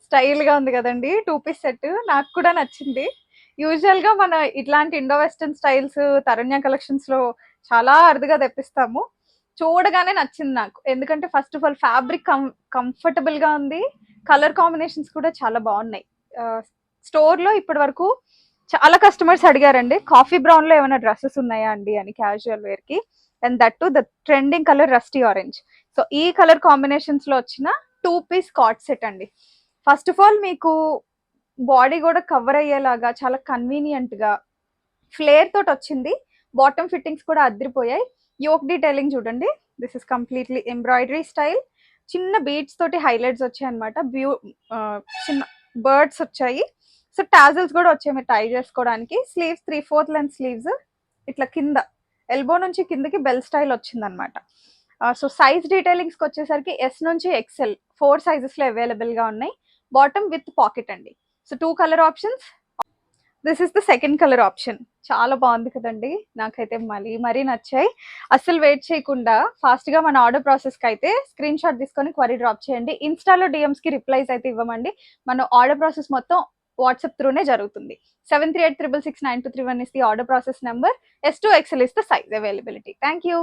స్టైల్‌గా ఉంది గదండీ! 2 పీస్ సెట్. నాకు కూడా నచ్చింది. యూజువల్‌గా మన ఇట్లాంటి ఇండో వెస్టర్న్ స్టైల్స్ తరణ్య కలెక్షన్స్‌లో చాలా అరుదుగా తెప్పిస్తాము. చూడగానే నచ్చింది నాకు. ఎందుకంటే ఫస్ట్ ఆఫ్ ఆల్ ఫ్యాబ్రిక్ కంఫర్టబుల్‌గా ఉంది. కలర్ కాంబినేషన్స్ కూడా చాలా బాగున్నాయి. స్టోర్‌లో ఇప్పటి వరకు చాలా కస్టమర్స్ అడిగారండి. కాఫీ బ్రౌన్‌లో ఏమైనా డ్రెసెస్ ఉన్నాయా అండి అని క్యాజువల్ వేర్‌కి. And that to the trending colour rusty orange. So ఈ కలర్ కాంబినేషన్స్‌లో వచ్చిన 2 పీస్ కార్డ్ సెట్ అండి. ఫస్ట్ ఆఫ్ ఆల్ మీకు బాడీ కూడా కవర్ అయ్యేలాగా చాలా కన్వీనియంట్ గా ఫ్లేర్ తోటి వచ్చింది. బాటమ్ ఫిట్టింగ్స్ కూడా అదిరిపోయాయి. యోక్ డీటెయిలింగ్ చూడండి. This is completely embroidery style. చిన్న బీడ్స్ తోటి హైలైట్స్ వచ్చాయి అనమాట. చిన్న బర్డ్స్ వచ్చాయి. సో టాజల్స్ కూడా వచ్చాయి మీరు టై చేసుకోవడానికి. స్లీవ్స్ 3/4 లెంత్ స్లీవ్స్ ఇట్లా కింద ఎల్బో నుంచి కిందకి బెల్ స్టైల్ వచ్చింది అనమాట. సో సైజ్ డీటెయిలింగ్స్కి వచ్చేసరికి ఎస్ నుంచి ఎక్సెల్ 4 సైజెస్లో అవైలబుల్గా ఉన్నాయి. బాటమ్ విత్ పాకెట్ అండి. So 2 colour options. This is the second colour option. చాలా బాగుంది కదండి. నాకైతే మరీ నచ్చాయి. అస్సలు వెయిట్ చేయకుండా ఫాస్ట్ గా మన ఆర్డర్ ప్రాసెస్ కి అయితే స్క్రీన్ షాట్ తీసుకొని క్వరీ డ్రాప్ చేయండి. ఇన్స్టాలో డిఎమ్స్ కి రిప్లైస్ అయితే ఇవ్వమండి. మన ఆర్డర్ ప్రాసెస్ మొత్తం వాట్సాప్ త్రూనే జరుగుతుంది. 7386669231 is the order process number. S2XL is the size availability. Thank you.